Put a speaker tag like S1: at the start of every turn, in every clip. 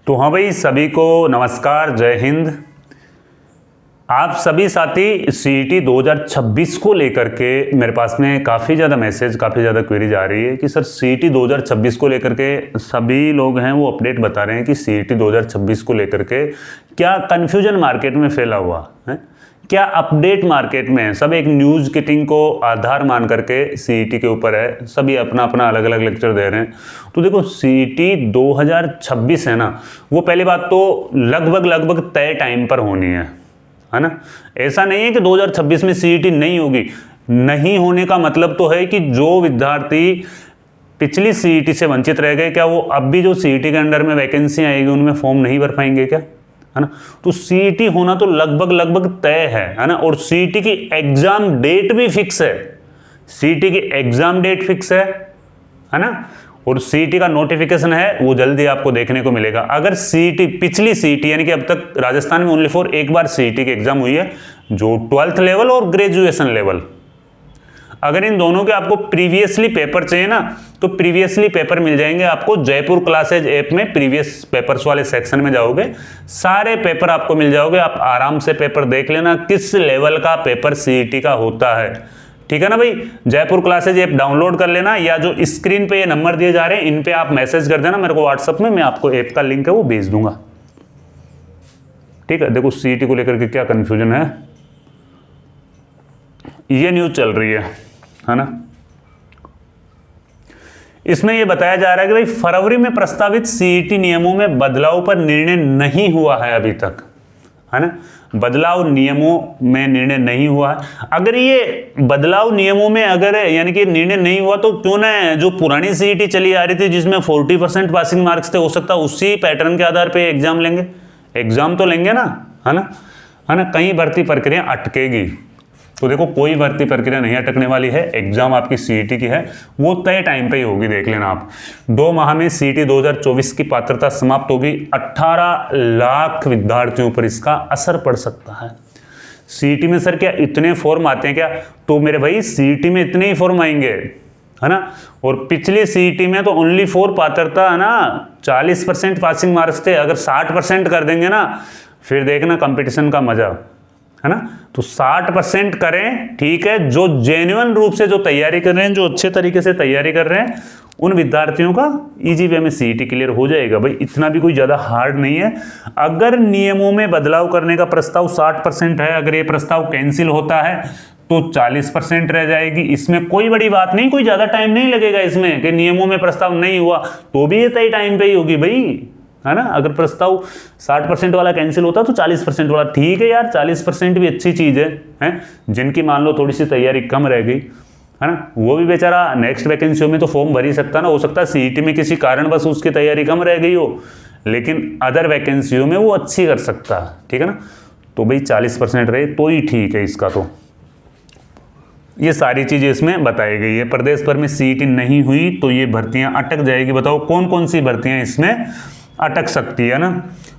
S1: तो हाँ भाई, सभी को नमस्कार, जय हिंद। आप सभी साथी सीईटी 2026 को लेकर के मेरे पास में काफ़ी ज़्यादा मैसेज, काफ़ी ज़्यादा क्वेरीज आ रही है कि सर सीईटी 2026 को लेकर के सभी लोग हैं वो अपडेट बता रहे हैं कि सीईटी 2026 को लेकर के क्या कन्फ्यूजन मार्केट में फैला हुआ है, क्या अपडेट मार्केट में है। सब एक न्यूज़ किटिंग को आधार मान करके सीईटी के ऊपर है, सभी अपना अपना अलग अलग लेक्चर दे रहे हैं। तो देखो सीईटी 2026 है ना, वो पहली बात तो लगभग तय टाइम पर होनी है ना। ऐसा नहीं है कि 2026 में सीईटी नहीं होगी। नहीं होने का मतलब तो है कि जो विद्यार्थी पिछली सीईटी से वंचित रह गए, क्या वो अब भी जो सीईटी के अंडर में वैकेंसी आएगी उनमें फॉर्म नहीं भर पाएंगे क्या, है ना। तो सीईटी होना तो लगभग तय है ना। और सीईटी की एग्जाम डेट भी फिक्स है, सीईटी की एग्जाम डेट फिक्स है ना। और सीईटी का नोटिफिकेशन है वो जल्दी आपको देखने को मिलेगा। अगर सीईटी पिछली सीईटी यानी कि अब तक राजस्थान में ओनली फॉर एक बार सीईटी की एग्जाम हुई है, जो 12th लेवल और ग्रेजुएशन लेवल, अगर इन दोनों के आपको प्रीवियसली पेपर चाहिए ना, तो प्रीवियसली पेपर मिल जाएंगे आपको जयपुर क्लासेज ऐप में। प्रीवियस पेपर्स वाले सेक्शन में जाओगे, सारे पेपर आपको मिल जाओगे। आप आराम से पेपर देख लेना किस लेवल का पेपर सीईटी का होता है, ठीक है ना भाई। जयपुर क्लासेज ऐप डाउनलोड कर लेना, या जो स्क्रीन पे ये नंबर दिए जा रहे हैं इन पे आप मैसेज कर देना मेरे को व्हाट्सएप में, मैं आपको ऐप का लिंक है वो भेज दूंगा, ठीक है। देखो सीईटी को लेकर के क्या कंफ्यूजन है, ये न्यूज चल रही है ना। इसमें यह बताया जा रहा है कि भाई फरवरी में प्रस्तावित सीईटी नियमों में बदलाव पर निर्णय नहीं हुआ है अभी तक, है ना। बदलाव नियमों में निर्णय नहीं हुआ है। अगर ये बदलाव नियमों में अगर यानी कि निर्णय नहीं हुआ तो क्यों ना जो पुरानी सीईटी चली आ रही थी जिसमें 40% पासिंग मार्क्स थे, हो सकता है उसी पैटर्न के आधार पे एग्जाम लेंगे। एग्जाम तो लेंगे ना, है ना। कहीं भर्ती प्रक्रिया अटकेगी तो देखो कोई भर्ती प्रक्रिया नहीं अटकने वाली है। एग्जाम आपकी सीईटी की है वो तय टाइम पे ही होगी, देख लेना आप। 2 माह में सीईटी 2024 की पात्रता समाप्त होगी। 18 लाख विद्यार्थियों पर इसका असर पड़ सकता है। सीईटी में सर क्या इतने फॉर्म आते हैं क्या? तो मेरे भाई सीईटी में इतने ही फॉर्म आएंगे, है ना। और पिछली सीईटी में तो ओनली फॉर पात्रता है ना 40% पासिंग मार्क्स थे। अगर 60% कर देंगे ना, फिर देखना कंपटीशन का मजा, है ना। तो 60% करें, ठीक है। जो जेन्युइन रूप से जो तैयारी कर रहे हैं, जो अच्छे तरीके से तैयारी कर रहे हैं, उन विद्यार्थियों का इजी वे में सीईटी क्लियर हो जाएगा भाई। इतना भी कोई ज़्यादा हार्ड नहीं है। अगर नियमों में बदलाव करने का प्रस्ताव 60% है, अगर ये प्रस्ताव कैंसिल होता है तो 40% रह जाएगी। इसमें कोई बड़ी बात नहीं, कोई ज़्यादा टाइम नहीं लगेगा इसमें कि नियमों में प्रस्ताव नहीं हुआ तो भी ये तय टाइम पे ही होगी भाई, है ना। अगर प्रस्ताव 60% वाला कैंसिल होता तो 40% वाला, ठीक है यार, 40% भी अच्छी चीज़ है। जिनकी मान लो थोड़ी सी तैयारी कम रह गई, है ना, वो भी बेचारा नेक्स्ट वैकेंसियों में तो फॉर्म भर ही सकता ना। हो सकता है सीईटी में किसी कारण बस उसकी तैयारी कम रह गई हो, लेकिन अदर वैकेंसियों में वो अच्छी कर सकता है, ठीक है ना। तो भाई 40% रहे तो ही ठीक है इसका। तो ये सारी चीज़ें इसमें बताई गई है। प्रदेश भर में सीईटी नहीं हुई तो ये भर्तियां अटक जाएगी। बताओ कौन कौन सी भर्तियां इसमें अटक सकती है ना।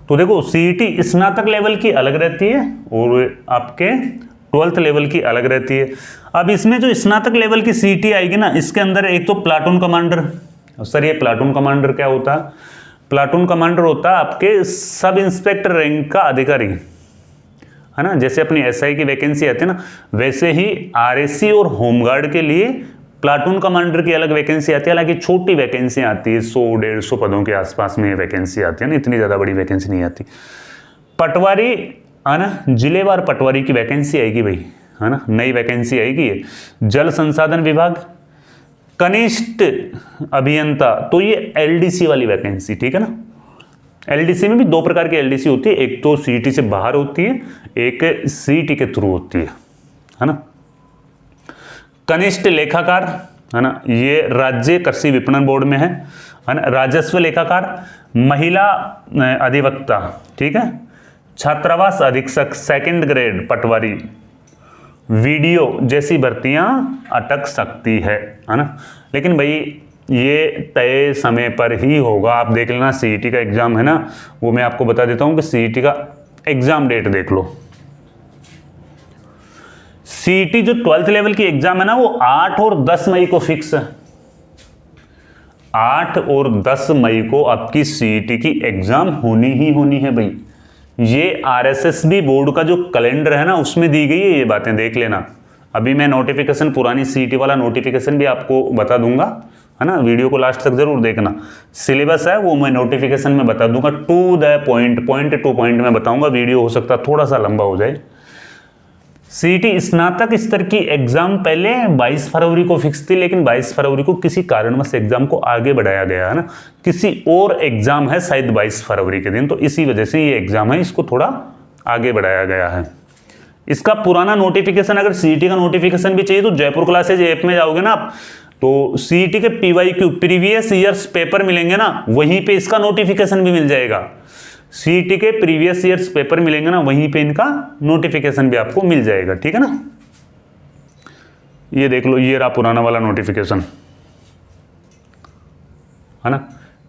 S1: तो देखो सीईटी स्नातक लेवल की अलग रहती है और आपके 12th लेवल की अलग रहती है। अब इसमें जो स्नातक लेवल की सीईटी आएगी ना, इसके अंदर एक तो प्लाटून कमांडर। सर ये प्लाटून कमांडर क्या होता है? प्लाटून कमांडर होता है आपके सब इंस्पेक्टर रैंक का अधिकारी, है ना। जैसे अपनी एसआई की वैकेंसी आती है ना, वैसे ही आरएसी और होमगार्ड के लिए प्लाटून कमांडर की अलग वैकेंसी आती है। हालांकि छोटी वैकेंसी आती है, 100-150 पदों के आसपास में वैकेंसी आती है ना, इतनी ज़्यादा बड़ी वैकेंसी नहीं आती। पटवारी, है ना, जिलेवार पटवारी की वैकेंसी आएगी भाई, है ना, नई वैकेंसी आएगी। जल संसाधन विभाग कनिष्ठ अभियंता, तो ये एलडीसी वाली वैकेंसी, ठीक है ना। एलडीसी में भी 2 प्रकार की एलडीसी होती है, एक तो सीईटी से बाहर होती है, एक सीईटी के थ्रू होती है ना। कनिष्ठ लेखाकार, है ना, ये राज्य कृषि विपणन बोर्ड में है ना। राजस्व लेखाकार, महिला अधिवक्ता, ठीक है। छात्रावास अधीक्षक 2nd ग्रेड पटवारी, वीडियो जैसी भर्तियां अटक सकती है ना। लेकिन भाई ये तय समय पर ही होगा। आप देख लेना सीईटी का एग्जाम है ना, वो मैं आपको बता देता हूं कि सीईटी का एग्जाम डेट देख लो। सीईटी जो 12th लेवल की एग्जाम है ना, वो 8 और 10 मई को फिक्स है। 8 और 10 मई को आपकी सीईटी की एग्जाम होनी ही होनी है भाई। ये आरएसएसबी बोर्ड का जो कैलेंडर है ना उसमें दी गई है ये बातें, देख लेना। अभी मैं नोटिफिकेशन, पुरानी सीईटी वाला नोटिफिकेशन भी आपको बता दूंगा, है ना, वीडियो को लास्ट तक जरूर देखना। सिलेबस है वो मैं नोटिफिकेशन में बता दूंगा, to the point to point में बताऊंगा। वीडियो हो सकता है थोड़ा सा लंबा हो जाए। सीईटी स्नातक स्तर की एग्जाम पहले 22 फरवरी को फिक्स थी, लेकिन 22 फरवरी को किसी कारणवश एग्जाम को आगे बढ़ाया गया है ना, किसी और एग्जाम है शायद 22 फरवरी के दिन, तो इसी वजह से ये एग्जाम है, इसको थोड़ा आगे बढ़ाया गया है। इसका पुराना नोटिफिकेशन, अगर सीईटी का नोटिफिकेशन भी चाहिए तो जयपुर क्लासेज ऐप में जाओगे ना आप, तो सीईटी के पीवाईक्यू प्रीवियस ईयर्स पेपर मिलेंगे ना, वहीं पे इसका नोटिफिकेशन भी मिल जाएगा। सीईटी के प्रीवियस ईयर्स पेपर मिलेंगे ना, वहीं पे इनका नोटिफिकेशन भी आपको मिल जाएगा, ठीक है ना। ये देख लो, ये रहा पुराना वाला नोटिफिकेशन, है ना।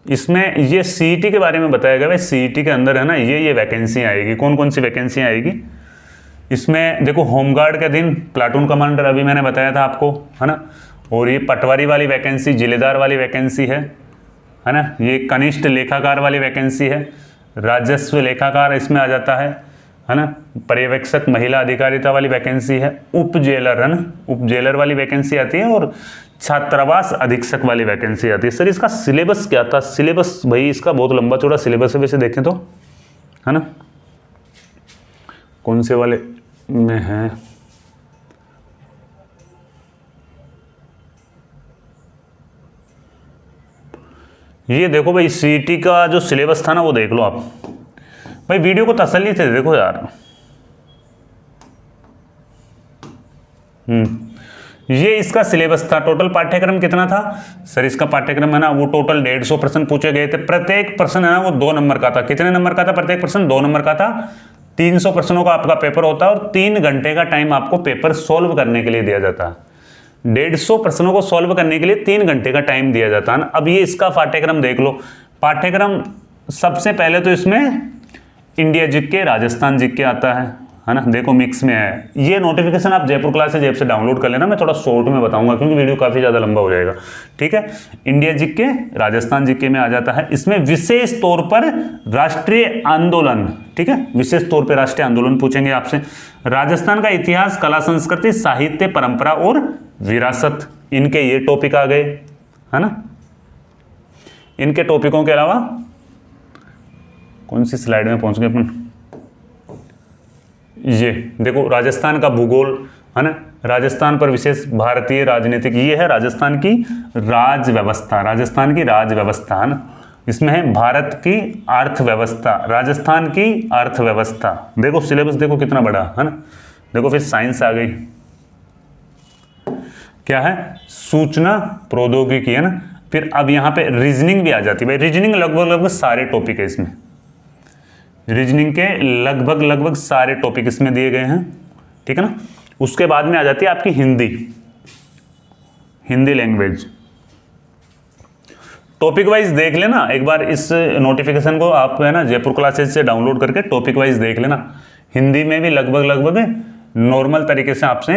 S1: इसमें ये सीईटी के बारे में बताया गया है। सीईटी के अंदर है ना ये वैकेंसी आएगी। कौन कौन सी वैकेंसी आएगी इसमें देखो। होमगार्ड के दिन प्लाटून कमांडर अभी मैंने बताया था आपको, है ना। और ये पटवारी वाली वैकेंसी, जिलेदार वाली वैकेंसी है ना। ये कनिष्ठ लेखाकार वाली वैकेंसी है। राजस्व लेखाकार इसमें आ जाता है ना। पर्यवेक्षक महिला अधिकारिता वाली वैकेंसी है। उप जेलर, है ना, उप जेलर वाली वैकेंसी आती है। और छात्रावास अधीक्षक वाली वैकेंसी आती है। सर इसका सिलेबस क्या था? सिलेबस भाई इसका बहुत लंबा चौड़ा सिलेबस है वैसे देखें तो, है ना। कौन से वाले में है? ये देखो भाई, सीईटी का जो सिलेबस था ना वो देख लो आप भाई, वीडियो को तसल्ली से देखो यार। ये इसका सिलेबस था। टोटल पाठ्यक्रम कितना था? सर इसका पाठ्यक्रम है ना वो टोटल 150 प्रश्न पूछे गए थे। प्रत्येक प्रश्न है ना वो 2 नंबर का था। कितने नंबर का था प्रत्येक प्रश्न? 2 नंबर का था। 300 प्रश्नों का आपका पेपर होता है और 3 घंटे का टाइम आपको पेपर सोल्व करने के लिए दिया जाता है। 150 प्रश्नों को सॉल्व करने के लिए 3 घंटे का टाइम दिया जाता है ना। अब ये इसका पाठ्यक्रम देख लो। पाठ्यक्रम सबसे पहले तो इसमें इंडिया जीके, राजस्थान जीके आता है ना। देखो मिक्स में है। ये नोटिफिकेशन आप जयपुर क्लासेज ऐप से डाउनलोड कर लेना। मैं थोड़ा शॉर्ट में बताऊंगा क्योंकि वीडियो काफी ज्यादा लंबा हो जाएगा, ठीक है। इंडिया जीके, राजस्थान जीके में आ जाता है। इसमें विशेष तौर पर राष्ट्रीय आंदोलन, ठीक है, विशेष तौर पर राष्ट्रीय आंदोलन पूछेंगे आपसे। राजस्थान का इतिहास, कला, संस्कृति, साहित्य, परंपरा और विरासत, इनके ये टॉपिक आ गए, है ना। इनके टॉपिकों के अलावा कौन सी स्लाइड में पहुंच गए अपन? ये देखो राजस्थान का भूगोल, है ना। राजस्थान पर विशेष भारतीय राजनीतिक, ये है राजस्थान की राज व्यवस्था, राजस्थान की राज व्यवस्था, है ना। इसमें है भारत की अर्थव्यवस्था, राजस्थान की अर्थव्यवस्था। देखो सिलेबस देखो कितना बड़ा, है ना। देखो फिर साइंस आ गई, क्या है? सूचना प्रौद्योगिकी, है ना। फिर अब यहां पे रीजनिंग भी आ जाती है भाई। रीजनिंग लगभग सारे टॉपिक है इसमें। रीजनिंग के लगभग सारे टॉपिक इसमें दिए गए हैं, ठीक है ना। उसके बाद में आ जाती है आपकी हिंदी लैंग्वेज। टॉपिक वाइज देख लेना एक बार, इस नोटिफिकेशन को आप है ना जयपुर क्लासेज से डाउनलोड करके टॉपिक वाइज देख लेना। हिंदी में भी लगभग नॉर्मल तरीके से आपसे,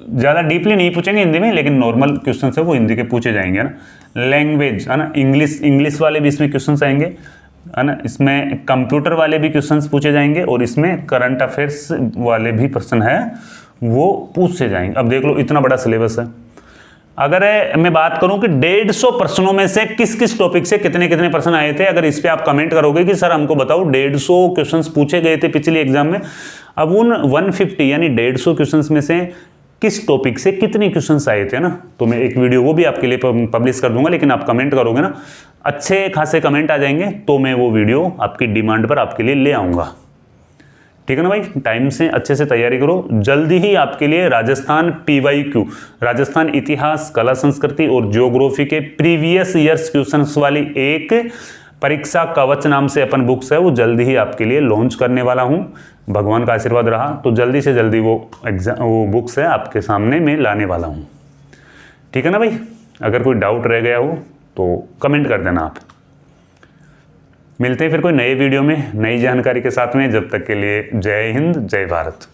S1: ज़्यादा डीपली नहीं पूछेंगे हिंदी में, लेकिन नॉर्मल क्वेश्चन है वो हिंदी के पूछे जाएंगे ना। लैंग्वेज, है ना, इंग्लिश वाले भी इसमें क्वेश्चन आएंगे, है ना। इसमें कंप्यूटर वाले भी क्वेश्चंस पूछे जाएंगे और इसमें करंट अफेयर्स वाले भी प्रश्न है वो पूछे जाएंगे। अब देख लो इतना बड़ा सिलेबस है। अगर मैं बात करूं कि 150 प्रश्नों में से किस किस टॉपिक से कितने कितने प्रश्न आए थे, अगर इस पे आप कमेंट करोगे कि सर हमको बताओ 150 क्वेश्चंस पूछे गए थे पिछले एग्जाम में, अब उन 150 यानी 150 क्वेश्चंस में से किस टॉपिक से कितने क्वेश्चंस आए थे ना, तो मैं एक वीडियो वो भी आपके लिए पब्लिश कर दूंगा। लेकिन आप कमेंट करोगे ना, अच्छे खासे कमेंट आ जाएंगे तो मैं वो वीडियो आपकी डिमांड पर आपके लिए ले आऊँगा, ठीक है ना भाई। टाइम से अच्छे से तैयारी करो। जल्दी ही आपके लिए राजस्थान PYQ, राजस्थान इतिहास, कला, संस्कृति और ज्योग्राफी के प्रीवियस ईयर्स क्वेश्चंस वाली एक परीक्षा कवच नाम से अपन बुक्स है वो जल्दी ही आपके लिए लॉन्च करने वाला हूँ। भगवान का आशीर्वाद रहा तो जल्दी से जल्दी वो बुक्स है आपके सामने मैं लाने वाला हूँ, ठीक है ना भाई। अगर कोई डाउट रह गया हो तो कमेंट कर देना आप। मिलते हैं फिर कोई नए वीडियो में नई जानकारी के साथ में। जब तक के लिए जय हिंद, जय भारत।